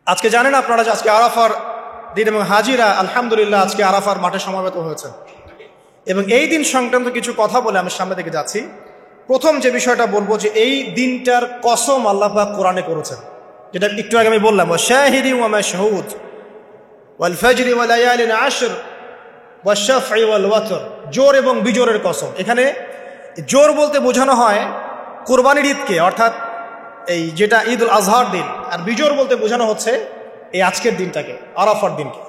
আজকে জানেন আপনারা যে আজকে আরাফার দিন এবং হাজিরা আলহামদুলিল্লাহ আজকে আরাফার মাঠে সমবেত হয়েছে এবং এই দিন সংক্রান্ত কিছু কথা বলে আমি সামনে দিকে যাচ্ছি। প্রথম যে বিষয়টা বলবো যে এই দিনটার কসম আল্লাহ পাক কোরআনে করেছেন, যেটা একটু আগে আমি বললাম, শাহিদি ওয়া মাশহুদ ওয়াল ফাজরি ওয়া লায়ালিন আশর ওয়াশ শাফঈ ওয়াল ওয়াতর, জোর এবং বিজোরের কসম। এখানে জোর বলতে বোঝানো হয় কুরবানির ঈদকে, অর্থাৎ এই যেটা ঈদুল আজহার দিন, আর বিজোর বলতে বোঝানো হচ্ছে এই আজকের দিনটাকে, আরাফার দিনকে।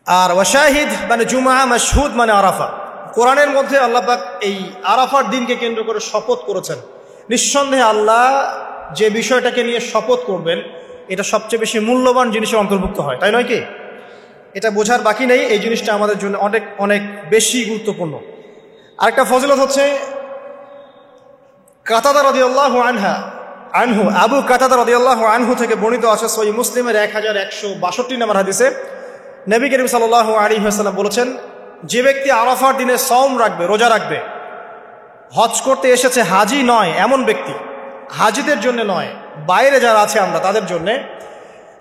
আর ওয়াশাহিদ মানে জুমা, মাশহুদ মানে আরাফা। কোরআনের মধ্যে আল্লাহ পাক এই আরাফার দিনকে কেন্দ্র করে শপথ করেছেন। নিঃসন্দেহে আল্লাহ যে বিষয়টাকে নিয়ে শপথ করবেন এটা সবচেয়ে বেশি মূল্যবান জিনিসের অন্তর্ভুক্ত হয়, তাই নয় কি? এটা বোঝার বাকি নেই, এই জিনিসটা আমাদের জন্য অনেক অনেক বেশি গুরুত্বপূর্ণ। আরেকটা ফজিলত হচ্ছে কাতাদা রাদিয়াল্লাহু আনহু, আবু কাতাদা রাদিয়াল্লাহু আনহু থেকে বর্ণিত আছে সহিহ মুসলিমের 1162 নম্বর হাদিসে নবী করিম সাল্লাল্লাহু আলাইহি ওয়াসাল্লাম বলেছেন, যে ব্যক্তি আরাফার দিনে সওম রাখবে, রোজা রাখবে, হজ করতে এসেছে, হাজি নয় এমন ব্যক্তি, হাজিদের জন্য নয়, বাইরে যারা আছে আমরা তাদের জন্য,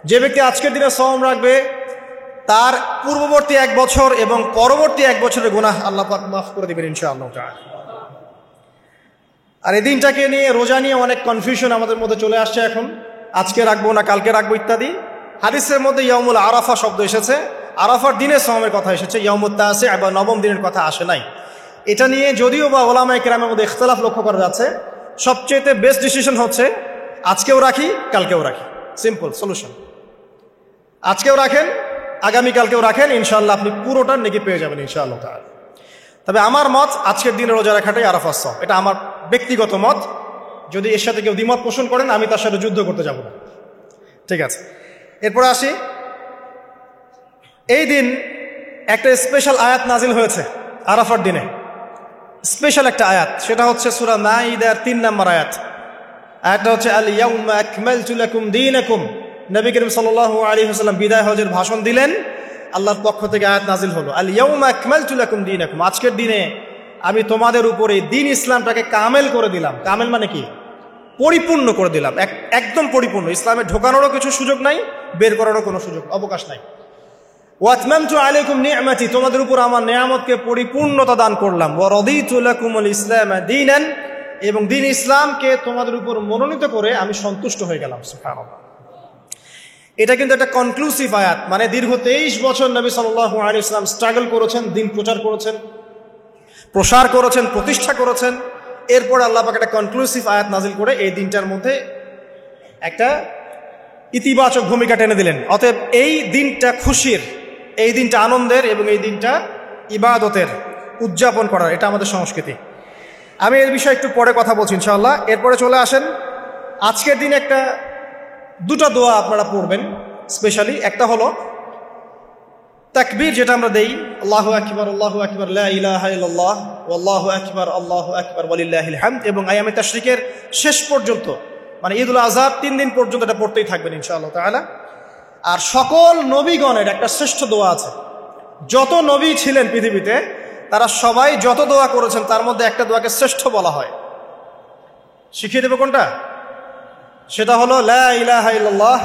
যে ব্যক্তি আজকের দিনে সওম রাখবে তার পূর্ববর্তী 1 বছর এবং পরবর্তী 1 বছরের গুনাহ আল্লাহ পাক মাফ করে দিবেন ইনশাআল্লাহ তাআলা। আর এই দিনটাকে নিয়ে, রোজা নিয়ে অনেক কনফিউশন আমাদের মধ্যে চলে আসছে এখন, আজকে রাখবো না কালকে রাখবো ইত্যাদি। হাদিসের মধ্যে ইয়াউমুল আরাফা শব্দ এসেছে, আরাফার দিনে সওমের কথা এসেছে, ইয়াউমুত তাসি বা নবম দিনের কথা আসে নাই। এটা নিয়ে যদিও বা উলামায়ে কেরামের মধ্যে ইখতিলাফ লক্ষ্য করা যাচ্ছে, সবচেয়ে বেস্ট ডিসিশন হচ্ছে আজকেও রাখি কালকেও রাখি, সিম্পল সলিউশন। আজকেও রাখেন, আগামীকালকেও রাখেন, ইনশাআল্লাহ আপনি পুরোটার নেকি পেয়ে যাবেন ইনশাআল্লাহ তাআলা। তবে আমার মত আজকের দিনে রোজা রাখাটাই আরাফার সওম, এটা আমার ব্যক্তিগত মত। যদি এর সাথে কেউ দ্বিমত পোষণ করেন আমি তার সাথে যুদ্ধ করতে যাব না, ঠিক আছে? এরপরে আসি, এই দিন একটা স্পেশাল আয়াত নাজিল হয়েছে আরাফার দিনে, স্পেশাল একটা আয়াত, সেটা হচ্ছে সূরা মাইদার 3 নম্বর আয়াত। আয়াতটা হচ্ছে আল ইয়াউমা আকমালতু লাকুম দীনাকুম। নবী করিম সাল্লাল্লাহু আলাইহি ওয়াসাল্লাম বিদায় হজের ভাষণ দিলেন, আল্লাহর পক্ষ থেকে আয়াত নাজিল হলো, আল ইয়াউমা আকমালতু লাকুম দীনাকুম, আজকের দিনে আমি তোমাদের উপরে দিন ইসলামটাকে কামেল করে দিলাম। কামেল মানে কি? পরিপূর্ণ করে দিলাম, একদম পরিপূর্ণ। ইসলামে ঢোকানোরও কিছু সুযোগ নাই, বের করারও কোনো সুযোগ অবকাশ নাই। ওয়া আতমামতু আলাইকুম নি'মাতি, তোমাদের উপর আমার নিয়ামতকে পরিপূর্ণতা দান করলাম। ওয়া রাদিতু লাকুমুল ইসলামা দীনান, এবং দিন ইসলামকে তোমাদের উপর মনোনীত করে আমি সন্তুষ্ট হয়ে গেলাম। সুবহানাল্লাহ। এটা কিন্তু একটা কনক্লুসিভ আয়াত, মানে দীর্ঘ 23 বছর নবী সাল্লাল্লাহু আলাইহি ওয়াসাল্লাম স্ট্রাগল করেছেন, দিন প্রচার করেছেন, প্রসার করেছেন, প্রতিষ্ঠা করেছেন। এরপর আল্লাহ পাক একটা কনক্লুসিভ আয়াত নাজিল করে এই দিনটার মধ্যে একটা ইতিবাচক ভূমিকা টেনে দিলেন। অতএব এই দিনটা খুশির, এই দিনটা আনন্দের, এবং এই দিনটা ইবাদতের, উদযাপন করার, এটা আমাদের সংস্কৃতি। আমি এর বিষয়ে একটু পরে কথা বলছি ইনশাআল্লাহ। এরপরে চলে আসেন, আজকের দিন একটা দুটো দোয়া আপনারা পড়বেন স্পেশালি। একটা হলো তাকবীর, যেটা আমরা দেই, আল্লাহু আকবার আল্লাহু আকবার লা ইলাহা ইল্লাল্লাহ ওয়াল্লাহু আকবার আল্লাহু আকবার ওয়ালিল্লাহিল হামদ, এবং আইয়ামে তাশরিকের শেষ পর্যন্ত, মানে ঈদুল আজহার 3 দিন পর্যন্ত এটা পড়তেই থাকবেন ইনশাআল্লাহ তাআলা। আর সকল নবীগণের একটা শ্রেষ্ঠ দোয়া আছে, যত নবী ছিলেন পৃথিবীতে তারা সবাই যত দোয়া করেছেন তার মধ্যে একটা দোয়াকে শ্রেষ্ঠ বলা হয়। শিখিয়ে দেব কোনটা? সেটা হলো লা ইলাহা ইল্লাল্লাহ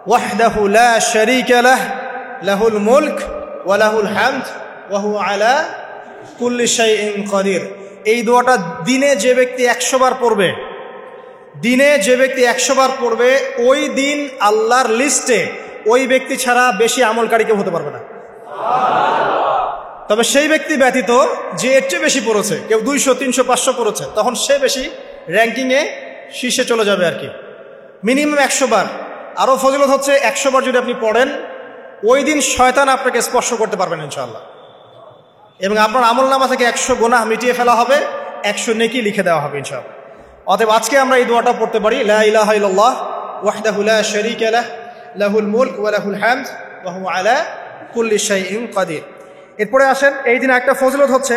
ওয়াহদাহু লা শারীকা লাহ লাহুল মুলক ওয়া লাহুল হামদ ওয়া হুয়া আলা কুল্লি শাইইন কাদির। এই দোয়াটা দিনে যে ব্যক্তি 100 বার পড়বে, দিনে যে ব্যক্তি 100 বার পড়বে, ওই দিন আল্লাহর লিস্টে ওই ব্যক্তি ছাড়া বেশি আমলকারী কেউ হতে পারবে না। তবে সেই ব্যক্তি ব্যতীত যে এর চেয়ে বেশি পড়েছে, কেউ 200 300 500 পড়েছে, তখন সে বেশি র্যাঙ্কিংয়ে শীর্ষে চলে যাবে আর কি। মিনিমাম 100 বার। আরও ফজিলত হচ্ছে 100 বার যদি আপনি পড়েন, ওই দিন শয়তান আপনাকে স্পর্শ করতে পারবেন ইনশাআল্লাহ, এবং আপনার আমলনামা থেকে 100 গুনাহ মিটিয়ে ফেলা হবে, 100 নেকি লিখে দেওয়া হবে ইনশাআল্লাহ। অতএব আজকে আমরা এই দোয়াটা পড়তে পারি, লা ইলাহা ইল্লাল্লাহ ওয়াহদাহু লা শারীকা লাহ লাহুল মুলক ওয়া লাহুল হামদ ওয়া হুয়া আলা কুল্লি শাইইন কাদির। এরপরে আসেন, এই দিন একটা ফজিলত হচ্ছে,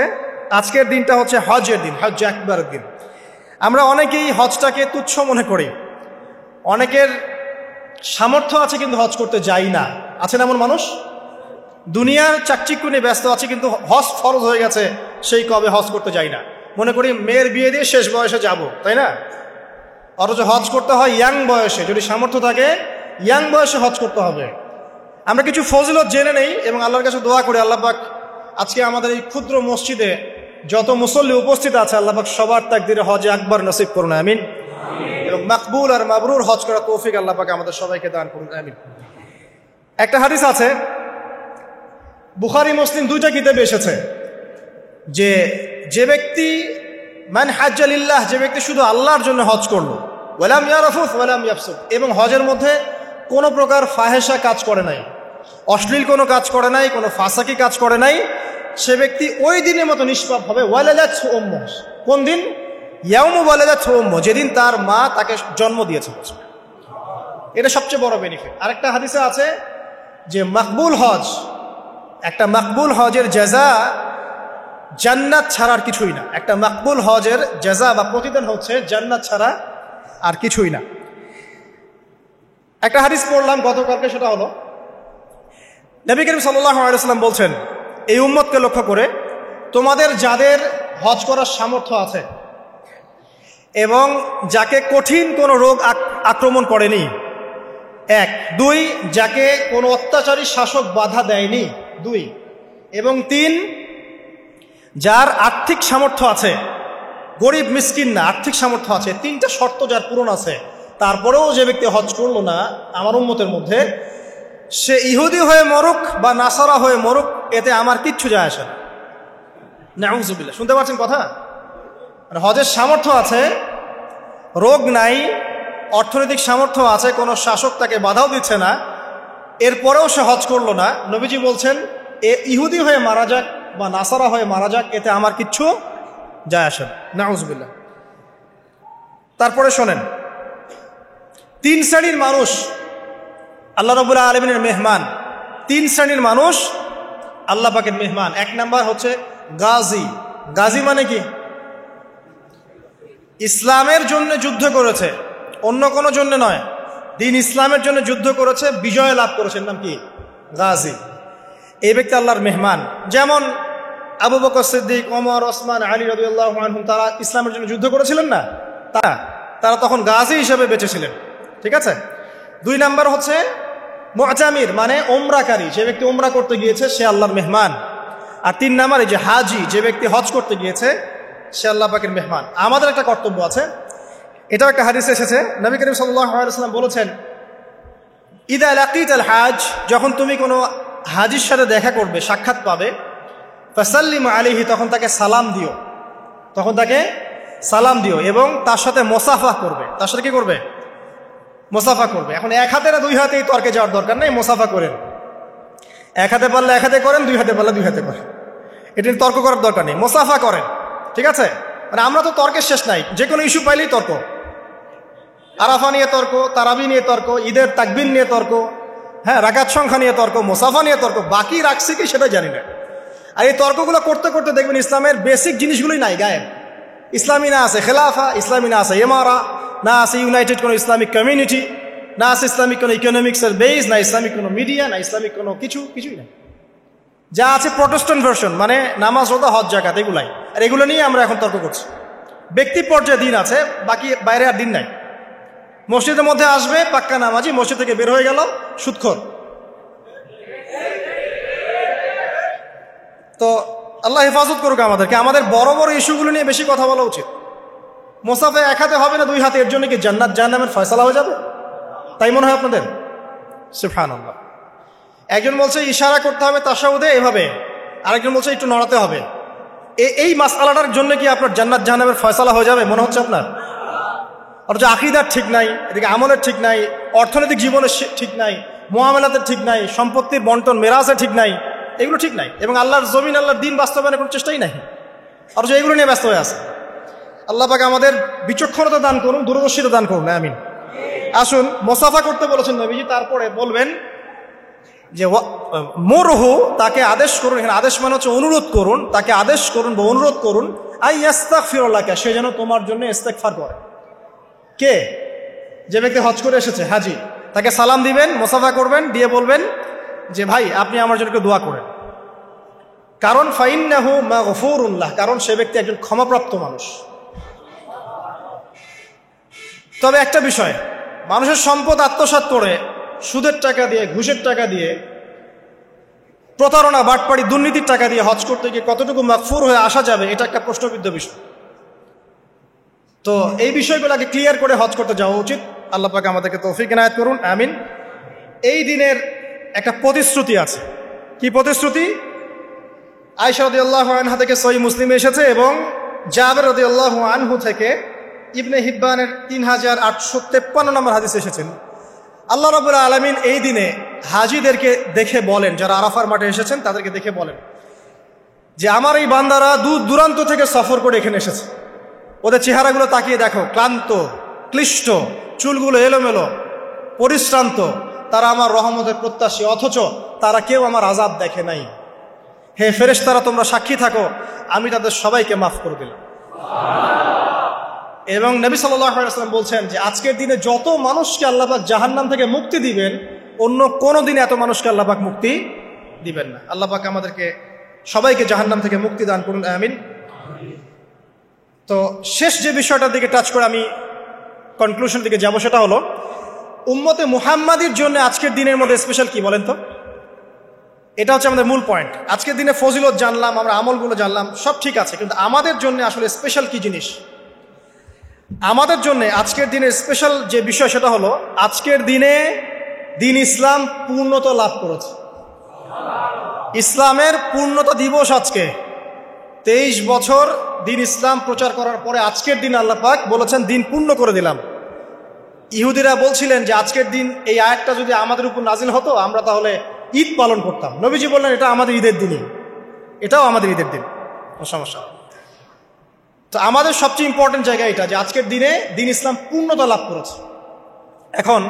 আজকের দিনটা হচ্ছে হজের দিন, হজ আকবরের দিন। আমরা অনেকেই হজটাকে তুচ্ছ মনে করি, অনেকের সামর্থ্য আছে কিন্তু হজ করতে যাই না। আছেন এমন মানুষ? দুনিয়ার চাকচিক্য নিয়ে ব্যস্ত আছে, কিন্তু হজ ফরজ হয়ে গেছে, সেই কবে হজ করতে যাই না। মনে করি মেয়ের বিয়ে দিয়ে শেষ বয়সে যাব, তাই না? অথচ হজ করতে হয় ইয়াং বয়সে, যদি সামর্থ্য থাকে ইয়াং বয়সে হজ করতে হবে। আমরা কিছু ফজিলত জেনে নেই এবং আল্লাহর কাছে দোয়া করি আল্লাহ পাক আজকে আমাদের এই ক্ষুদ্র মসজিদে যত মুসল্লি উপস্থিত আছে আল্লাহ পাক সবার তাকদিরে হজে আকবার নসিব করুন, আমিন। এবং মাকবুল আর মাবরুর হজ করার তৌফিক আল্লাহ পাক আমাদের সবাইকে দান করুন, আমিন। একটা হাদিস আছে, বুখারী মুসলিম দুইটা কিতাবে এসেছে, যে ব্যক্তি মান হাজ্জা লিল্লাহ, যে ব্যক্তি শুধু আল্লাহর জন্য হজ করলো, ওয়ালাম ইয়ারফুস ওয়ালাম ইয়াফসুক, এবং হজের মধ্যে কোনো প্রকার ফাহেসা কাজ করে নাই, অশ্লীল কোনো কাজ করে নাই, কোনো ফাসাকি কাজ করে নাই, সে ব্যক্তি ওই দিনের মতো নিষ্পাপ হবে। ওয়ালাদাতহু উম্মুহ, কোন দিন? ইয়াউমু ওয়ালাদাতহু উম্মুহ, যেদিন তার মা তাকে জন্ম দিয়েছে। এটা সবচেয়ে বড় বেনিফিট। আরেকটা হাদিসে আছে যে মাকবুল হজ, একটা মাকবুল হজের জাযা জান্নাত ছাড়া আর কিছুই না। একটা মাকবুল হজের জাযা বা প্রতিদান হচ্ছে জান্নাত ছাড়া আর কিছুই না। একটা হাদিস পড়লাম গতকালকে, সেটা হলো নবী করিম সাল্লাল্লাহু আলাইহি ওয়াসাল্লাম বলছেন এই উম্মতকে লক্ষ্য করে, তোমাদের যাদের হজ করার সামর্থ্য আছে এবং যাকে কঠিন কোনো রোগ আক্রমণ করেনি, 1, 2, যাকে কোনো অত্যাচারী শাসক বাধা দেয়নি, 2, এবং 3, যার আর্থিক সামর্থ্য আছে, গরিব মিসকিন না, আর্থিক সামর্থ্য আছে, 3টা শর্ত যার পূরণ আছে, তারপরেও যে ব্যক্তি হজ করলো না আমার উম্মতের মধ্যে, সে ইহুদি হয়ে মরুক বা নাসারা হয়ে মরুক, এতে আমার কিচ্ছু যায় আসে না। নাউযুবিল্লাহ, শুনতে পাচ্ছেন কথা? মানে হজের সামর্থ্য আছে, রোগ নাই, অর্থনৈতিক সামর্থ্য আছে, কোনো শাসক তাকে বাধাও দিচ্ছে না, এরপরেও সে হজ করলো না, নবীজি বলছেন এ ইহুদি হয়ে মারা যাক বা নাসারা হয়ে মারা যাক, এতে আমার কিচ্ছু যায় আসে না। নাউযুবিল্লাহ। তারপরে শোনেন, 3 শ্রেণীর মানুষ আল্লাহ রাব্বুল আলামিনের মেহমান। 3 শ্রেণীর মানুষ আল্লাহ পাকের মেহমান। 1 নাম্বার হচ্ছে গাজী। গাজী মানে কি? ইসলামের জন্য যুদ্ধ করেছে, অন্য কোনো জন্য নয়, দিন ইসলামের জন্য যুদ্ধ করেছে, বিজয় লাভ করেছেন, নাম কি? গাজী। এই ব্যক্তি আল্লাহর মেহমান। যেমন আবু বকর সিদ্দিক, ওমর, ওসমান, আলী রাদিয়াল্লাহু আনহুম, তারা ইসলামের জন্য যুদ্ধ করেছিলেন না? তারা তখন গাজী হিসেবে বেঁচেছিলেন। ঠিক আছে। 2 নাম্বার হচ্ছে মুআতামির, মানে ওমরাকারী, যে ব্যক্তি ওমরা করতে গিয়েছে সে আল্লাহর মেহমান। আর 3 নাম্বার এই যে হাজি, যে ব্যক্তি হজ করতে গিয়েছে সে আল্লাহ পাকের মেহমান। আমাদের একটা কর্তব্য আছে, এটাও একটা হাদিসে এসেছে, নবী করিম সাল্লাল্লাহু আলাইহি ওয়াসাল্লাম বলেছেন ইদা লাকিতাল হাজ, যখন তুমি কোনো হাজির সাথে দেখা করবে, সাক্ষাৎ পাবে, ফাসাল্লিম আলাইহি, তখন তাকে সালাম দিও, এবং তার সাথে মোসাফা করবে। তার সাথে কি করবে? মোসাফা করবে। এখন 1 হাতে না 2 হাতেই তর্কে যাওয়ার দরকার নেই, মোসাফা করেন। 1 হাতে পারলে 1 হাতে করেন, 2 হাতে পারলে 2 হাতে করেন, এটা তর্ক করার দরকার নেই, মোসাফা করেন। ঠিক আছে। মানে আমরা তো তর্কের শেষ নাই, যে কোনো ইস্যু পাইলেই তর্ক। আরাফা নিয়ে তর্ক, তারাবি নিয়ে তর্ক, ঈদের তাকবীর নিয়ে তর্ক, হ্যাঁ, রাকাত সংখ্যা নিয়ে তর্ক, মুসাফা নিয়ে তর্ক, বাকি রাখছি কি সেটা জানি না। আর এই তর্কগুলো করতে করতে দেখবেন ইসলামের বেসিক জিনিসগুলোই নাই, গায়েব। ইসলামী না আছে খেলাফা, ইসলামী না আছে ইমারা, না আছে ইউনাইটেড কোনো ইসলামিক কমিউনিটি, না আছে ইসলামিক কোনো ইকোনমিক্সের বেস, না ইসলামিক কোনো মিডিয়া, না ইসলামিক কোনো কিছুই নাই। যা আছে প্রটেস্ট্যান্ট ভার্সন, মানে নামাজ, রোজা, হজ, যাকাত, এগুলাই। আর এগুলো নিয়ে আমরা এখন তর্ক করছি। ব্যক্তি পর্যায়ে দিন আছে, বাকি বাইরে আর দিন নাই। মসজিদের মধ্যে আসবে পাক্কা নামাজি, মসজিদ থেকে বের হয়ে গেল সুদখোর। তো আল্লাহ হেফাজত করুক আমাদেরকে। আমাদের বড় বড় ইস্যুগুলো নিয়ে বেশি কথা বলা উচিত। মোসাফে 1 হাতে হবে না 2 হাতে, এর জন্য কি জান্নাত জাহান্নামের ফয়সালা হয়ে যাবে? তাই মনে হয় আপনাদের? সুবহানাল্লাহ। একজন বলছে ইশারা করতে হবে তাশাহুদে এভাবে, আরেকজন বলছে একটু নড়াতে হবে। এই মাসআলাটার জন্য কি আপনার জান্নাত জাহান্নামের ফয়সালা হয়ে যাবে মনে হচ্ছে আপনার? অথচ আকীদার ঠিক নাই, এদিকে আমলের ঠিক নাই, অর্থনৈতিক জীবনের ঠিক নাই, মুআমালাতের ঠিক নাই, সম্পত্তির বন্টন মেরাজে ঠিক নাই, এগুলো ঠিক নাই, এবং আল্লাহর জমিন, আল্লাহর দ্বীন বাস্তবায়নের কোনো চেষ্টাই নাই, অথচ এগুলো নিয়ে ব্যস্ত হয়ে আছে। আল্লাহ পাক আমাদের বিচক্ষণতা দান করুন, দূরদর্শিতা দান করুন, আমিন। আসুন, মোসাফা করতে বলেছেন নবীজি, তারপরে বলবেন যে মুরহু, তাকে আদেশ করুন। এখানে আদেশ মানে হচ্ছে অনুরোধ করুন, তাকে আদেশ করুন বা অনুরোধ করুন, আই ইস্তাগফিরুল্লাহ, সে যেন তোমার জন্য ইস্তেগফার করে। কে? যে ব্যক্তি হজ করে এসেছে, হাজি, তাকে সালাম দিবেন, মোসাফা করবেন, দিয়ে বলবেন যে ভাই আপনি আমার জন্য দোয়া করেন। কারণ ফাইন্নাহু মাগফুরুন লাহ, কারণ সে ব্যক্তি একজন ক্ষমাপ্রাপ্ত মানুষ। তবে একটা বিষয়, মানুষের সম্পদ আত্মসাৎ করে সুদের টাকা দিয়ে, ঘুষের টাকা দিয়ে, প্রতারণা, বাটপাড়ি, দুর্নীতির টাকা দিয়ে হজ করতে গিয়ে কতটুকু মাগফুর হয়ে আসা যাবে, এটা একটা প্রশ্নবিদ্ধ বিষয়। তো এই বিষয়গুলোকে ক্লিয়ার করে হজ করতে যাওয়া উচিত। আল্লাহ পাক আমাদেরকে তৌফিক ইনায়াত করুন, আমিন। এই দিনের একটা প্রতিশ্রুতি আছে। কি প্রতিশ্রুতি? আয়েশা রাদিয়াল্লাহু আনহা থেকে সহিহ মুসলিমে এসেছে এবং জাবের রাদিয়াল্লাহু আনহু থেকে ইবনে হিব্বানের 3853 নম্বর হাদিসে এসেছেন। আল্লাহ রাব্বুল আলামিন এই দিনে হাজীদেরকে দেখে বলেন, যারা আরাফার মাঠে এসেছেন তাদেরকে দেখে বলেন যে আমার এই বান্দারা দূর দূরান্ত থেকে সফর করে এখানে এসেছে। ওদের চেহারাগুলো তাকিয়ে দেখো, ক্লান্ত, ক্লিষ্ট, চুলগুলো এলোমেলো, পরিশ্রান্ত। তারা আমার রহমতের প্রত্যাশী, অথচ তারা কেউ আমার আযাব দেখে নাই। হে ফেরেশতারা, তোমরা সাক্ষী থাকো, আমি তাদের সবাইকে মাফ করে দিলাম। এবং নবী সাল্লাল্লাহু আলাইহি ওয়াসাল্লাম বলছেন যে আজকের দিনে যত মানুষকে আল্লাহ পাক জাহান্নাম থেকে মুক্তি দিবেন, অন্য কোনো দিনে এত মানুষকে আল্লাহ পাক মুক্তি দিবেন না। আল্লাহ পাক আমাদেরকে সবাইকে জাহান্নাম থেকে মুক্তি দান করুন, আমিন। তো শেষ যে বিষয়টার দিকে টাচ করে আমি কনক্লুশন দিকে যাব, সেটা হলো উম্মতে মুহাম্মাদির জন্য আজকের দিনের মধ্যে স্পেশাল কি বলেন তো? এটা হচ্ছে আমাদের মূল পয়েন্ট। আজকের দিনে ফজিলত জানলাম, আমরা আমলগুলো জানলাম, সব ঠিক আছে, কিন্তু আমাদের জন্য আসলে স্পেশাল কি জিনিস? আমাদের জন্য আজকের দিনের স্পেশাল যে বিষয়, সেটা হলো আজকের দিনে দিন ইসলাম পূর্ণতা লাভ করেছে। ইসলামের পূর্ণতা দিবস আজকে। 23 বছর দিন ইসলাম প্রচার করার পরে আজকের দিন আল্লাহ পাক বলেছেন দিন পূর্ণ করে দিলাম। ইহুদিরা বলছিলেন যে আজকের দিন এই আয়াতটা যদি আমাদের উপর নাজিল হতো, আমরা তাহলে ঈদ পালন করতাম। নবীজি বললেন এটা আমাদের ঈদের দিনই, এটাও আমাদের ঈদের দিন, কোনো সমস্যা। তো আমাদের সবচেয়ে ইম্পর্টেন্ট জায়গা এটা যে আজকের দিনে দিন ইসলাম পূর্ণতা লাভ করেছে। এখন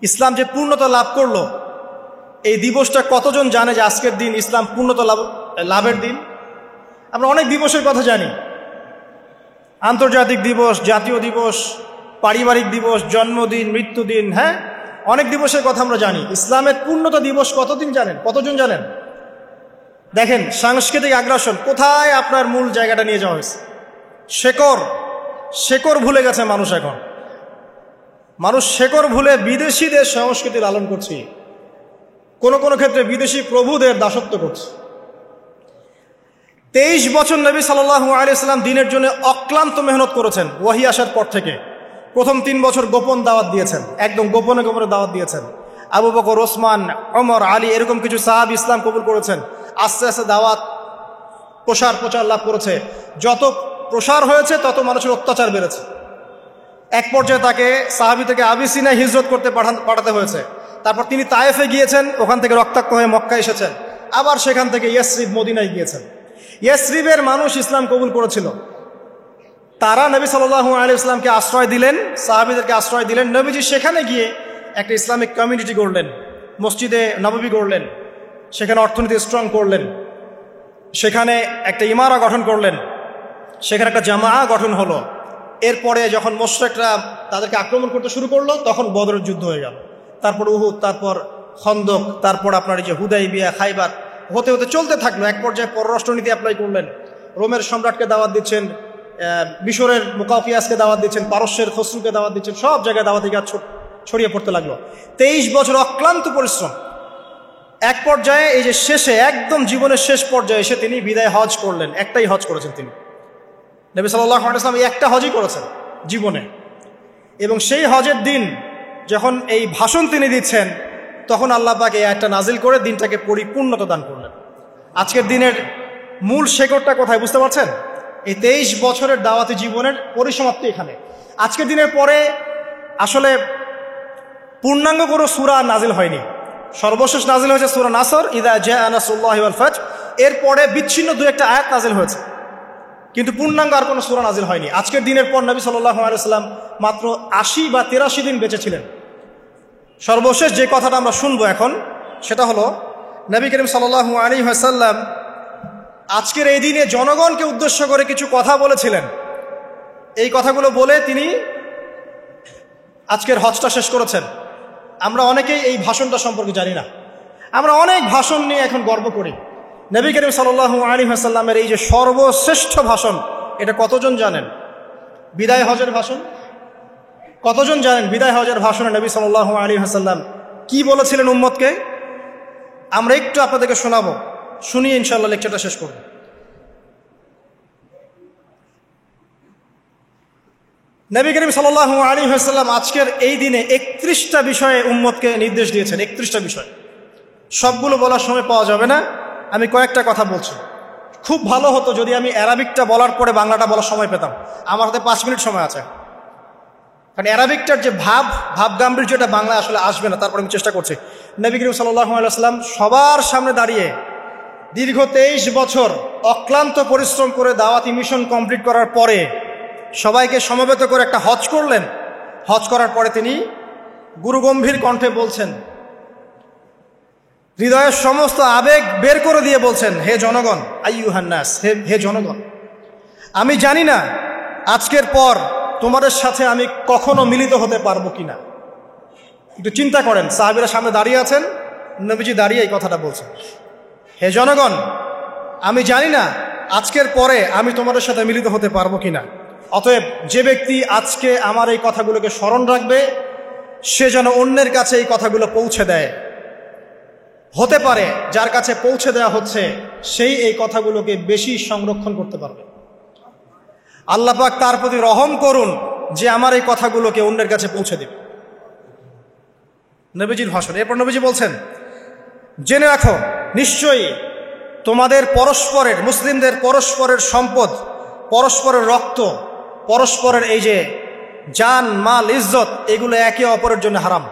ইসলাম যে পূর্ণতা লাভ করলো, এই দিবসটা কতজন জানে যে আজকের দিন ইসলাম পূর্ণতা লাভের দিন? আমরা অনেক দিবসের কথা জানি, আন্তর্জাতিক দিবস, জাতীয় দিবস, পারিবারিক দিবস, জন্মদিন, মৃত্যুদিন, হ্যাঁ, অনেক দিবসের কথা আমরা জানি। ইসলামের পূর্ণতা দিবস কতদিন জানেন? কতজন জানেন? দেখেন, সাংস্কৃতিক আগ্রাসন কোথায় আপনার মূল জায়গাটা নিয়ে যাওয়া হয়েছে। শেকড় ভুলে গেছে মানুষ। এখন মানুষ শেকড় ভুলে বিদেশিদের সংস্কৃতি লালন করছে, কোনো কোনো ক্ষেত্রে বিদেশি প্রভুদের দাসত্ব করছে। 23 বছর নবী সাল্লাল্লাহু আলাইহি ওয়াসাল্লাম দিনের জন্য অক্লান্ত মেহনত করেছেন। ওয়াহি আসার পর থেকে প্রথম 3 বছর গোপন দাওয়াত দিয়েছেন, একদম গোপনে গোপনে দাওয়াত দিয়েছেন। আবু বকর, ওসমান, ওমর, আলী, এরকম কিছু সাহাবী ইসলাম কবুল করেছেন। আস্তে আস্তে দাওয়াত প্রচার লাভ করেছে। যত প্রসার হয়েছে তত মানুষের অত্যাচার বেড়েছে। এক পর্যায়ে তাকে সাহাবী থেকে আবিসিনায় হিজরত করতে পাঠাতে হয়েছে। তারপর তিনি তায়েফে গিয়েছেন, ওখান থেকে রক্তাক্ত হয়ে মক্কা এসেছেন। আবার সেখান থেকে ইয়াসরিব, মদিনায় গিয়েছেন। ইয়াসরিবের মানুষ ইসলাম কবুল করেছিল। তারা নবী সাল্লাল্লাহু আলাইহি ওয়াসাল্লামকে আশ্রয় দিলেন, সাহাবীদেরকে আশ্রয় দিলেন। নবীজি সেখানে গিয়ে একটা ইসলামিক কমিউনিটি গড়লেন, মসজিদে নববী গড়লেন, সেখানে অর্থনীতি স্ট্রং করলেন, সেখানে একটা ইমারা গঠন করলেন, সেখানে একটা জামাআ গঠন হলো। এরপরে যখন মুশরিকরা তাদেরকে আক্রমণ করতে শুরু করলো, তখন বদরের যুদ্ধ হয়ে গেল। তারপর উহুদ, তারপর খন্দক, তারপর আপনার এই যে হুদাইবিয়া, খাইবার, হতে হতে চলতে থাকলো। এক পর্যায়ে পররাষ্ট্রনীতি অ্যাপ্লাই করলেন। রোমের সম্রাটকে দাওয়াত দিচ্ছেন, মিশরের মুকাউকিয়াসকে দাওয়াত দিচ্ছেন, পারস্যের খসরুকে দাওয়াত দিচ্ছেন, সব জায়গায় দাওয়াতি কাজ ছড়িয়ে পড়তে লাগলো। 23 বছর অক্লান্ত পরিশ্রম। এক পর্যায়ে এই যে শেষে, একদম জীবনের শেষ পর্যায়ে এসে তিনি বিদায় হজ করলেন। একটাই হজ করেছেন তিনি। নবী সাল্লাল্লাহু আলাইহি ওয়াসাল্লাম একটা হজই করেছেন জীবনে। এবং সেই হজের দিন যখন এই ভাষণ তিনি দিচ্ছেন, তখন আল্লাহ পাক এই আয়াতটা নাজিল করে দিনটাকে পরিপূর্ণতা দান করলেন। আজকের দিনের মূল শেকড়টা কোথায় বুঝতে পারছেন? এই 23 বছরের দাওয়াতি জীবনের পরিসমাপ্তি এখানে। আজকের দিনের পরে আসলে পূর্ণাঙ্গ কোনো সূরা নাজিল হয়নি। সর্বশেষ নাজিল হয়েছে সূরা নাসর, ইযা জাআ নাসরুল্লাহি ওয়াল ফাতহ। এরপরে বিচ্ছিন্ন 2-1টা আয়াত নাজিল হয়েছে, কিন্তু পূর্ণাঙ্গ আর কোনো সূরা নাজিল হয়নি। আজকের দিনের পর নবী সাল্লাল্লাহু আলাইহি ওয়াসাল্লাম মাত্র 80 বা 83 দিন বেঁচে ছিলেন। সর্বশেষ যে কথাটা আমরা শুনবো এখন, সেটা হলো নবী করিম সাল্লাল্লাহু আলাইহি ওয়াসাল্লাম আজকের এই দিনে জনগণকে উদ্দেশ্য করে কিছু কথা বলেছিলেন। এই কথাগুলো বলে তিনি আজকের হজটা শেষ করেছেন। আমরা অনেকেই এই ভাষণটা সম্পর্কে জানি না। আমরা অনেক ভাষণ নিয়ে এখন গর্ব করি। নবী করিম সাল্লাল্লাহু আলাইহি ওয়াসাল্লামের এই যে সর্বশ্রেষ্ঠ ভাষণ, এটা কতজন জানেন? বিদায় হজের ভাষণ। কতজন জানেন বিদায় হজের ভাষণে নবী সাল্লাল্লাহু আলাইহি ওয়াসাল্লাম কি বলেছিলেন উম্মতকে? আমরা একটু আপনাদেরকে শোনাবো, শুনিয়ে ইনশাআল্লাহ লেকচারটা শেষ করব। নবী করিম সাল্লাল্লাহু আলাইহি ওয়াসাল্লাম আজকের এই দিনে 31টা বিষয়ে উম্মতকে নির্দেশ দিয়েছেন। 31টা বিষয়, সবগুলো বলার সময় পাওয়া যাবে না, আমি কয়েকটা কথা বলছি। খুব ভালো হতো যদি আমি অ্যারাবিকটা বলার পরে বাংলাটা বলার সময় পেতাম। আমার হাতে 5 মিনিট সময় আছে, কারণ অ্যারাবিকটার যে ভাব গাম্ভীর্যটা বাংলায় আসলে আসবে না। তারপর আমি চেষ্টা করছি। নবী করিম সাল্লাল্লাহু আলাইহি ওয়াসাল্লাম সবার সামনে দাঁড়িয়ে দীর্ঘ 23 বছর অক্লান্ত পরিশ্রম করে দাওয়াতি মিশন কমপ্লিট করার পরে সবাইকে সমবেত করে একটা হজ করলেন। হজ করার পরে তিনি গুরুগম্ভীর কণ্ঠে বলছেন, হৃদয়ের সমস্ত আবেগ বের করে দিয়ে বলছেন, হে জনগণ, আইয়ুহান নাস, হে জনগণ, আমি জানি না আজকের পর তোমাদের সাথে আমি কখনো মিলিত হতে পারবো কিনা। একটু চিন্তা করেন, সাহাবীরা সামনে দাঁড়িয়ে আছেন, নবীজি দাঁড়িয়ে এই কথাটা বলছেন, হে জনগণ, আমি জানি না আজকের পরে আমি তোমাদের সাথে মিলিত হতে পারবো কিনা। অতএব যে ব্যক্তি আজকে আমার এই কথাগুলোকে স্মরণ রাখবে সে যেন অন্যের কাছে এই কথাগুলো পৌঁছে দেয়। হতে পারে যার কাছে পৌঁছে দেওয়া হচ্ছে সেই এই কথাগুলোকে বেশি সংরক্ষণ করতে পারবে। আল্লাহ পাক তার প্রতি রহম করুন যে আমার এই কথাগুলোকে অন্যের কাছে পৌঁছে দেবে। নবীজির ভাষণ। এরপর নবীজি বলছেন, জেনে রাখো নিশ্চয়ই তোমাদের পরস্পরের, মুসলিমদের পরস্পরের সম্পদ, পরস্পরের রক্ত, পরস্পরের এই যে জান মাল ইজ্জত, এগুলো একে অপরের জন্য হারাম।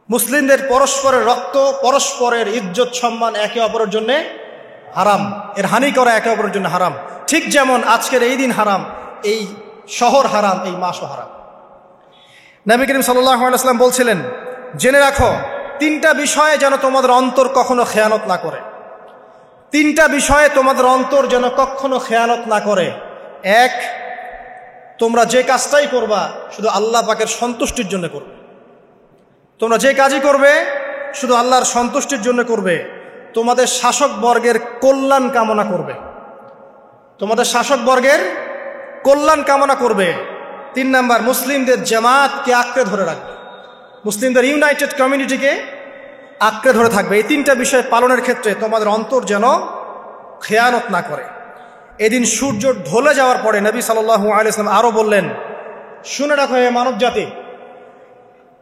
মুসলিমদের পরস্পরের রক্ত, পরস্পরের ইজ্জত সম্মান একে অপরের জন্য হারাম, এর হানি করা একে অপরের জন্য হারাম। ঠিক যেমন আজকের এই দিন হারাম, এই শহর হারাম, এই মাসও হারাম। নবী করিম সাল্লাল্লাহু আলাইহি ওয়াসাল্লাম বলছিলেন, জেনে রাখো 3টা বিষয়ে যেন তোমাদের অন্তর কখনো খেয়ানত না করে। 3টা বিষয়ে তোমাদের অন্তর যেন কখনো খেয়ানত না করে। 1, তোমরা যে কাজটাই করবা শুধু আল্লাহ পাকের সন্তুষ্টির জন্য করবে। তোমরা যে কাজই করবে শুধু আল্লাহর সন্তুষ্টির জন্য করবে। তোমাদের শাসক বর্গের কল্যাণ কামনা করবে। তোমাদের শাসক বর্গের কল্যাণ কামনা করবে। 3 নাম্বার, মুসলিমদের জামাতকে আঁকড়ে ধরে রাখবে। মুসলিমদের ইউনাইটেড কমিউনিটিকে আঁকড়ে ধরে থাকবে। এই 3টা বিষয় পালনের ক্ষেত্রে তোমাদের অন্তর যেন খেয়ানত না করে। এদিন সূর্য ঢলে যাওয়ার পরে নবী সাল্লাল্লাহু আলাইহি ওয়াসাল্লাম আরো বললেন, শুনে রাখো হে মানব জাতি,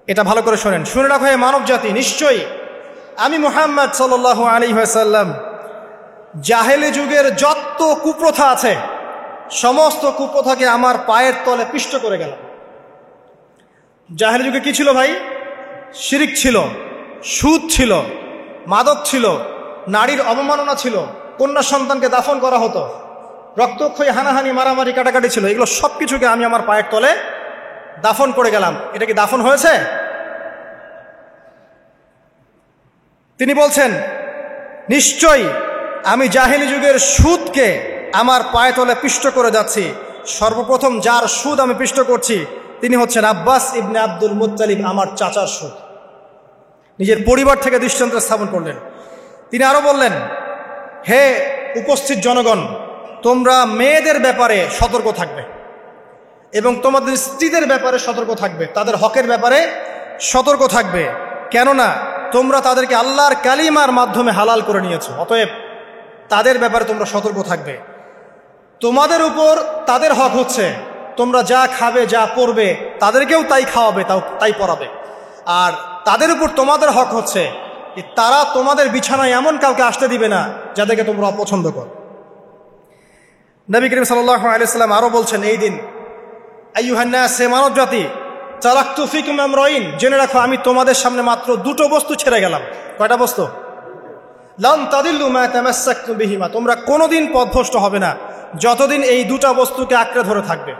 এটা ভালো করে শোনেন, শুনে রাখো হে মানব জাতি, নিশ্চয়ই আমি মুহাম্মদ সাল্লাল্লাহু আলাইহি ওয়াসাল্লাম জাহেলি যুগের যত কুপ্রথা আছে সমস্ত কুপ্রথাকে আমার পায়ের তলে পিষ্ট করে গেলাম। জাহেলি যুগে কি ছিল ভাই? শিরিক ছিল, সুদ ছিল, মাদক ছিল, নারীর অবমাননা ছিল, কন্যা সন্তানকে দাফন করা হতো, রক্তক্ষয়ী হানাহানি মারামারি কাটাকাটি ছিল। এগুলো সব কিছুকে আমি আমার পায়ের তলে দাফন করে গেলাম। এটা কি দাফন হয়েছে? তিনি বলছেন, নিশ্চয়ই আমি জাহেলি যুগের সুদকে আমার পায়ে তলে পিষ্ট করে যাচ্ছি। সর্বপ্রথম যার সুদ আমি পিষ্ট করছি তিনি হচ্ছেন আব্বাস ইবনে আব্দুল মুত্তালিব, আমার চাচার সুদ। নিজের পরিবার থেকে দৃষ্টান্ত স্থাপন করলেন। তিনি আরো বললেন, হে উপস্থিত জনগণ, তোমরা মেয়েদের ব্যাপারে সতর্ক থাকবে এবং তোমাদের স্ত্রীদের ব্যাপারে সতর্ক থাকবে, তাদের হকের ব্যাপারে সতর্ক থাকবে, কেননা তোমরা তাদেরকে আল্লাহর কালিমার মাধ্যমে হালাল করে নিয়েছো। অতএব তাদের ব্যাপারে তোমরা সতর্ক থাকবে। তোমাদের উপর তাদের হক হচ্ছে তোমরা যা খাবে, যা পরবে, তাদেরকেও তাই খাওয়াবে, তাই পরাবে। আর তাদের উপর তোমাদের হক হচ্ছে তারা তোমাদের বিছানায় এমন কাউকে আসতে দিবে না যাদেরকে তোমরা অপছন্দ করো। নবী করিম সাল্লাল্লাহু আলাইহি ওয়াসাল্লাম আরো বলছেন, এই দিন আইয়ুহান নাস, হে মানব জাতি, তারাকতু ফিকুম আমরাইন, জেনে রাখো আমি তোমাদের সামনে মাত্র 2টো বস্তু ছেড়ে গেলাম। কয়টা বস্তু? লান তাদিল্লু মা তামাসসাকতুম বিহিমা, তোমরা কোনোদিন পথভ্রষ্ট হবে না যতদিন এই 2টা বস্তুকে আঁকড়ে ধরে থাকবে।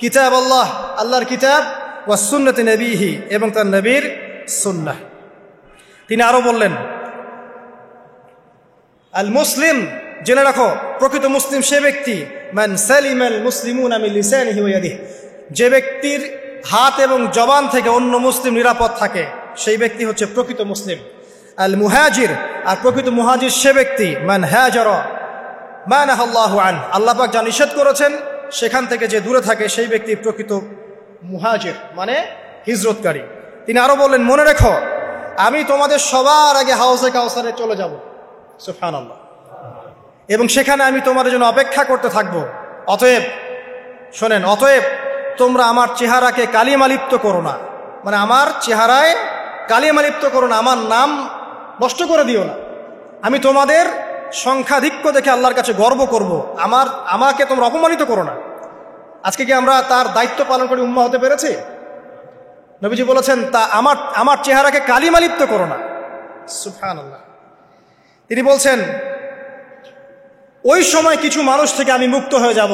কিতাব আল্লাহ, আল্লাহর কিতাব, ওয়া সুন্নতি নবীহি, এবং তার নবীর সুন্নাহ। তিনি আরো বললেন, আল মুসলিম, জেনে রাখো প্রকৃত মুসলিম সে ব্যক্তি মান সালিমাল মুসলিমুনা মিন লিসানিহি ওয়া ইয়াদিহি, যে ব্যক্তির হাত এবং জবান থেকে অন্য মুসলিম নিরাপদ থাকে সেই ব্যক্তি হচ্ছে প্রকৃত মুসলিম। আল মুহাজির, আর প্রকৃত মুহাজির সে ব্যক্তি মান হাজারা মা নাহাল্লাহু আন, আল্লাহ পাক যা নিষেধ করেছেন সেখান থেকে যে দূরে থাকে সেই ব্যক্তি প্রকৃত মুহাজির মানে হিজরতকারী। তিনি আরো বললেন, মনে রেখো আমি তোমাদের সবার আগে হাউজে কাউসারে চলে যাব, সুবহানাল্লাহ, এবং সেখানে আমি তোমাদের জন্য অপেক্ষা করতে থাকবো। অতএব শোনেন, অতএব তোমরা আমার চেহারাকে কালিমালিপ্ত করো না, মানে আমার চেহারায় কালিমালিপ্ত করো না, আমার নাম নষ্ট করে দিও না। আমি তোমাদের সংখ্যাধিক্য দেখে আল্লাহর কাছে গর্ব করব, আমাকে তোমরা অপমানিত করো না। আজকে কি আমরা তার দায়িত্ব পালন করে উম্মাহ হতে পেরেছি? নবীজি বলেছেন, তা আমার চেহারাকে কালিমালিপ্ত করো না, সুবহানাল্লাহ। তিনি বলছেন, ওই সময় কিছু মানুষ থেকে আমি মুক্ত হয়ে যাব,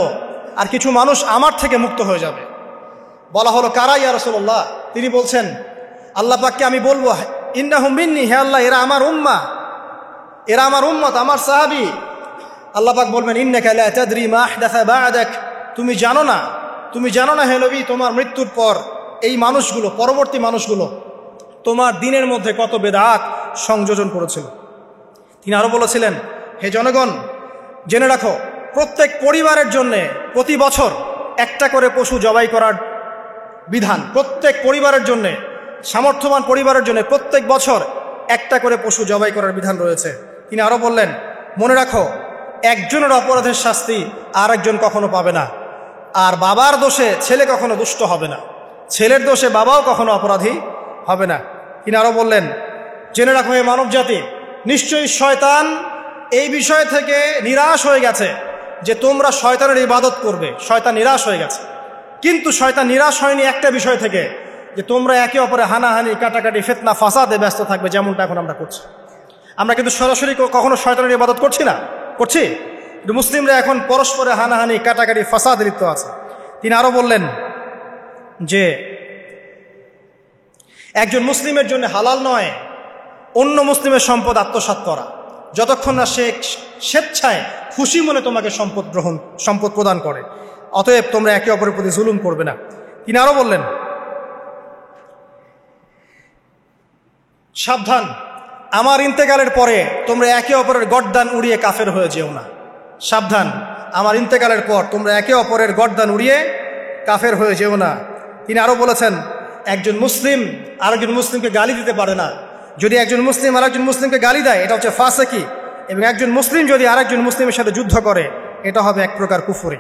আর কিছু মানুষ আমার থেকে মুক্ত হয়ে যাবে। বলা হলো, কারা ইয়া রাসূলুল্লাহ? তিনি বলছেন, আল্লাহ পাককে আমি বলবো, ইন্নাহুম মিন্নি, হে আল্লাহ এরা আমার উম্মাহ, এরা আমার উম্মত, আমার সাহাবী। আল্লাহ পাক বলবেন, ইন্নাকা লা তাদরি মা আহদাসা বা'দাক, তুমি জানো না হে নবী, তোমার মৃত্যুর পর এই মানুষগুলো, পরবর্তী মানুষগুলো তোমার দিনের মধ্যে কত বেদাত সংযোজন করেছিল। তিনি আরো বলেছিলেন, হে জনগণ জেনে রাখো, প্রত্যেক পরিবারের জন্যে প্রতি বছর একটা করে পশু জবাই করার বিধান, প্রত্যেক পরিবারের জন্যে, সামর্থ্যবান পরিবারের জন্য প্রত্যেক বছর একটা করে পশু জবাই করার বিধান রয়েছে। তিনি আরো বললেন, মনে রাখো একজনের অপরাধের শাস্তি আর একজন কখনো পাবে না, আর বাবার দোষে ছেলে কখনো দুষ্ট হবে না, ছেলের দোষে বাবাও কখনো অপরাধী হবে না। তিনি আরো বললেন, জেনে রাখো হে মানব জাতি, নিশ্চয়ই শয়তান এই বিষয় থেকে নিরাশ হয়ে গেছে যে তোমরা শয়তানের ইবাদত করবে। শয়তান নিরাশ হয়ে গেছে, কিন্তু শয়তান নিরাশ হয়নি একটা বিষয় থেকে, যে তোমরা একে অপরে হানাহানি, কাটাকাটি, ফিতনা, ফাসাদে ব্যস্ত থাকবে, যেমনটা এখন আমরা করছি। আমরা কিন্তু সরাসরি কখনো শয়তানের ইবাদত করছি না, করছি? কিন্তু মুসলিমরা এখন পরস্পরে হানাহানি, কাটাকাটি, ফাসাদে লিপ্ত আছে। তিনি আরো বললেন যে একজন মুসলিমের জন্য হালাল নয় অন্য মুসলিমের সম্পদ আত্মসাৎ করা, যতক্ষণ না সে স্বেচ্ছায় খুশি মনে তোমাকে সম্পদ প্রদান করে। অতএব তোমরা একে অপরের প্রতি জুলুম করবে না। তিনি আরো বললেন, সাবধান, আমার ইন্তেকালের পরে তোমরা একে অপরের গর্দান উড়িয়ে কাফের হয়ে যেও না। সাবধান, আমার ইন্তেকালের পর তোমরা একে অপরের গর্দান উড়িয়ে কাফের হয়ে যেও না। তিনি আরো বলেছেন, একজন মুসলিম আরেকজন মুসলিমকে গালি দিতে পারে না। যদি একজন মুসলিম আরেকজন মুসলিমকে গালি দেয়, এটা হচ্ছে ফাসিকি, এবং একজন মুসলিম যদি আরেকজন মুসলিমের সাথে যুদ্ধ করে, এটা হবে এক প্রকার কুফরি।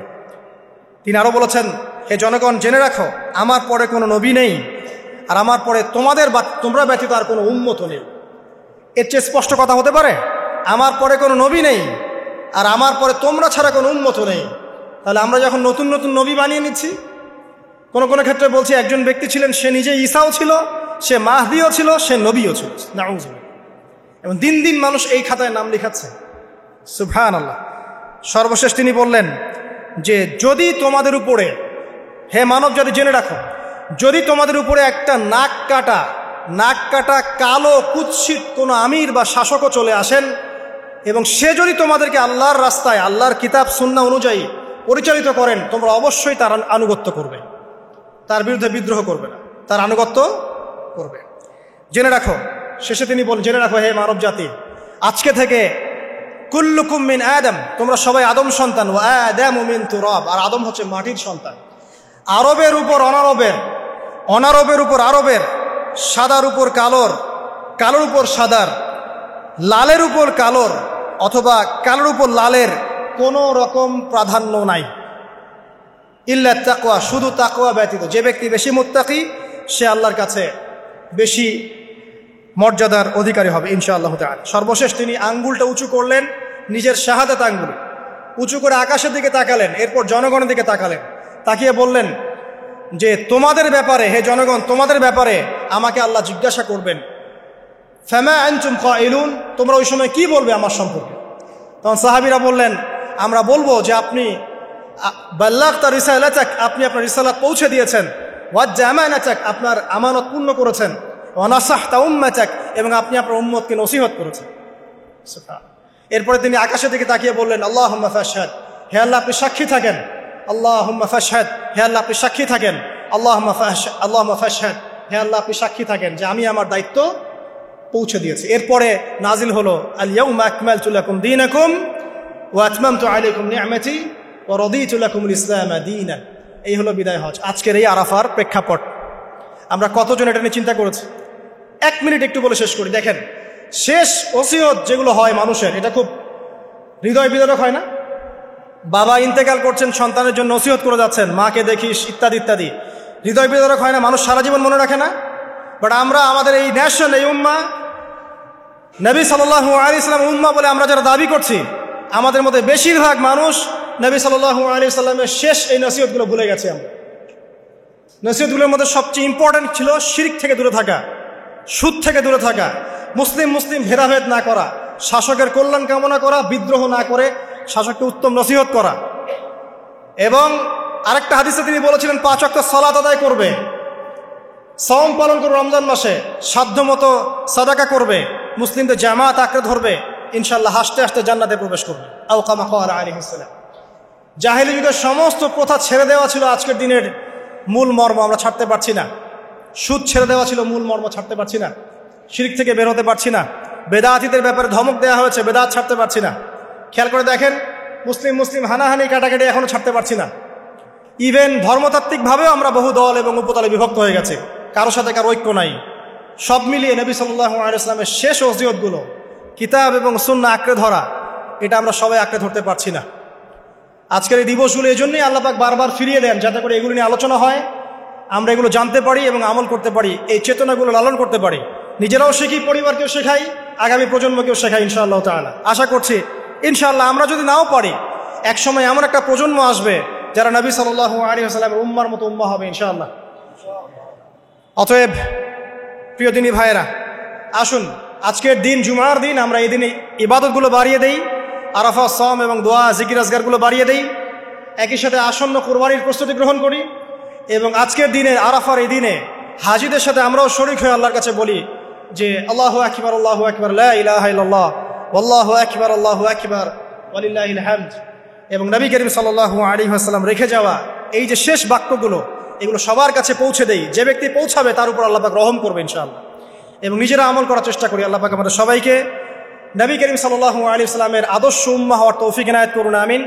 তিনি আরো বলেছেন, হে জনগণ জেনে রাখো, আমার পরে কোনো নবী নেই, আর আমার পরে তোমরা ব্যতীত আর কোনো উম্মত নেই। এর চেয়ে স্পষ্ট কথা হতে পারে? আমার পরে কোনো নবী নেই, আর আমার পরে তোমরা ছাড়া কোনো উম্মত নেই। তাহলে আমরা যখন নতুন নতুন নবী বানিয়ে নিচ্ছি, কোনো কোনো ক্ষেত্রে বলছি একজন ব্যক্তি ছিলেন, সে নিজে ঈসাও ছিল, সে মাহদিও ছিল, সে নবীও ছিল, নাউযুবিল্লাহ। এবং দিন দিন মানুষ এই খাতায় নাম লিখাচ্ছে, সুবহানাল্লাহ। সর্বশেষ তিনি বললেন যে যদি তোমাদের উপরে, হে মানব জাতি জেনে রাখো, যদি তোমাদের উপরে একটা নাক কাটা কালো কুৎসিত কোনো আমির বা শাসকও চলে আসেন, এবং সে যদি তোমাদেরকে আল্লাহর রাস্তায়, আল্লাহর কিতাব সুন্নাহ অনুযায়ী পরিচালিত করেন, তোমরা অবশ্যই তার আনুগত্য করবে, তার বিরুদ্ধে বিদ্রোহ করবে না, তার আনুগত্য করবে। জেনে রাখো, শেষে তিনি বলেন, জেনে রাখো হে মানব জাতি, আজকে থেকে কুল্লুকুম মিন আদম, তোমরা সবাই আদম সন্তান, ওয়া আদামু মিন তুরাব, আর আদম হচ্ছে মাটির সন্তান। আরবের উপর অনারবের, অনারবের উপর আরবের, সাদার উপর কালোর, কালোর উপর সাদার, লালের উপর কালোর, অথবা কালোর উপর লালের কোনো রকম প্রাধান্য নাই। ইল্লা তাকওয়া, শুধু তাকওয়া ব্যতীত। যে ব্যক্তি বেশি মুত্তাকি, সে আল্লাহর কাছে বেশি মর্যাদার অধিকারী হবে ইনশাআল্লাহ তাআলা। সর্বশেষ তিনি আঙ্গুলটা উঁচু করলেন, নিজের শাহাদাত আঙ্গুল উঁচু করে আকাশের দিকে তাকালেন, এরপর জনগণের দিকে তাকালেন, তাকিয়ে বললেন যে তোমাদের ব্যাপারে, হে জনগণ, তোমাদের ব্যাপারে আমাকে আল্লাহ জিজ্ঞাসা করবেন। ফামা আনতুম কাইলুন, তোমরা ওই সময় কি বলবে আমার সম্পর্কে? তখন সাহাবীরা বললেন, আমরা বলবো যে আপনি বাল্লাগতা রিসালাতাক, আপনি আপনার রিসালাত পৌঁছে দিয়েছেন, ওয়াজ্জা আমানাতাক, আপনার আমানত পূর্ণ করেছেন, ওয়া নাসাহতা উম্মাতাক, এবং আপনি আপনার উম্মতকে নসিহত করেছেন। এরপরে তিনি আকাশের দিকে তাকিয়ে বললেন, আল্লাহুম্মা ফাশহাদ, হে আল্লাহ আপনি সাক্ষী থাকেন। আল্লাহুম্মা ফাশহাদ, হে আল্লাহ আপনি সাক্ষী থাকেন। আল্লাহুম্মা ফাশহাদ, হে আল্লাহ আপনি সাক্ষী থাকেন যে আমি আমার দায়িত্ব পৌঁছে দিয়েছি। এরপরে নাজিল হলো, আল ইয়াউমা আকমালতু লাকুম দীনাকুম ওয়া আতমামতু আলাইকুম নি'মাতি ওয়া রাদিতু লাকুমুল ইসলাম দীনান। এই হলো বিদায় হজ, আজকের এই আরাফার প্রেক্ষাপট। আমরা কতজন এটা নিয়ে চিন্তা করেছি? 1 মিনিট একটু বলে শেষ করি। দেখেন, শেষ ওসিয়ত যেগুলো হয় মানুষের, এটা খুব হৃদয় বিদারক হয় না? বাবা ইন্তেকাল করছেন, সন্তানের জন্য ওসিয়ত করে যাচ্ছেন, মাকে দেখিস ইত্যাদি ইত্যাদি, হৃদয় বিদারক হয় না? মানুষ সারা জীবন মনে রাখে না? বাট আমরা আমাদের এই ন্যাশন, এই উম্মা, নবী সাল্লাল্লাহু আলাইহি সাল্লাম উম্মা বলে আমরা যারা দাবি করছি, আমাদের মধ্যে বেশিরভাগ মানুষ নবী সাল্লাল্লাহু আলাইহি সাল্লামের শেষ এই নসিহতগুলো ভুলে গেছে। আমরা নসিহতগুলোর মধ্যে সবচেয়ে ইম্পর্টেন্ট ছিল শিরক থেকে দূরে থাকা, সুদ থেকে দূরে থাকা, মুসলিম ভেদাভেদ না করা, শাসকের কল্যাণ কামনা করা, বিদ্রোহ না করে শাসককে উত্তম নসিহত করা। এবং আরেকটা হাদিসে তিনি বলেছিলেন 5 ওয়াক্ত সালাত আদায় করবে, সওম পালন করবে, রমজান মাসে সাধ্যমতো সাদাকা করবে, মুসলিমদের জামাত আঁকড়ে ধরবে, ইনশাআল্লাহ হাসতে হাসতে জান্নাতে প্রবেশ করবে। আও কামা ক্বালা আলাইহিস সালাম। জাহেলি যুগের সমস্ত প্রথা ছেড়ে দেওয়া ছিল আজকের দিনের মূল মর্ম, আমরা ছাড়তে পারছি না। সুদ ছেড়ে দেওয়া ছিল মূল মর্ম, ছাড়তে পারছি না। শিরক থেকে বের হতে পারছি না। বেদাতীদের ব্যাপারে ধমক দেওয়া হয়েছে, বেদাত ছাড়তে পারছি না। খেয়াল করে দেখেন, মুসলিম হানাহানি কাটাকাটি এখনো ছাড়তে পারছি না। ইভেন ধর্মতাত্ত্বিকভাবেও আমরা বহু দল এবং উপদলে বিভক্ত হয়ে গেছে, কারো সাথে কারো ঐক্য নাই। সব মিলিয়ে নবী সাল্লাল্লাহু আলাইহি ওয়াসাল্লামের শেষ ওসিয়তগুলো, কিতাব এবং সুন্নাহ আঁকড়ে ধরা, এটা আমরা সবাই আঁকড়ে ধরতে পারছি না। আজকের এই দিবসগুলো এই জন্যই আল্লাহ পাক বারবার ফিরিয়ে দেন, যাতে করে এগুলো নিয়ে আলোচনা হয়, আমরা এগুলো জানতে পারি এবং আমল করতে পারি, এই চেতনাগুলো লালন করতে পারি, নিজেরাও শিখি, পরিবারকেও শেখাই, আগামী প্রজন্মকেও শেখাই ইনশাআল্লাহ তাআলা। আশা করছি ইনশাআল্লাহ আমরা যদি নাও পারি, একসময় এমন একটা প্রজন্ম আসবে যারা নবী সাল্লাল্লাহু আলাইহি ওয়াসাল্লামের উম্মার মতো উম্মাহ হবে ইনশাআল্লাহ। অতএব প্রিয় দিনী ভাইয়েরা, আসুন আজকের দিন, জুমার দিন, আমরা এই দিনে ইবাদতগুলো বাড়িয়ে দেই, আরাফা, সাওম এবং দোয়া, জিকির আজগারগুলো বাড়িয়ে দেই, একই সাথে আসন্ন কুরবানির প্রস্তুতি গ্রহণ করি, এবং আজকের দিনে, আরাফার এই দিনে হাজিদের সাথে আমরাও শরীক হয়ে আল্লাহর কাছে বলি যে আল্লাহু আকবার, আল্লাহু আকবার, লা ইলাহা ইল্লাল্লাহ, আল্লাহু আকবার, আল্লাহু আকবার, ওয়ালিল্লাহিল হামদ। এবং নবী করিম সাল্লাল্লাহু আলাইহি ওয়াসাল্লাম রেখে যাওয়া এই যে শেষ বাক্যগুলো, এগুলো সবার কাছে পৌঁছে দেই। যে ব্যক্তি পৌঁছাবে তার উপর আল্লাহ পাক রহম করবে ইনশাআল্লাহ। এবং নিজেরা আমল করার চেষ্টা করি। আল্লাহ পাক আমাদের সবাইকে নবী করিম সাল্লাল্লাহু আলাইহি ওয়াসাল্লামের আদর্শ উম্মাহ হওয়ার তৌফিক এনায়েত করুন, আমিন।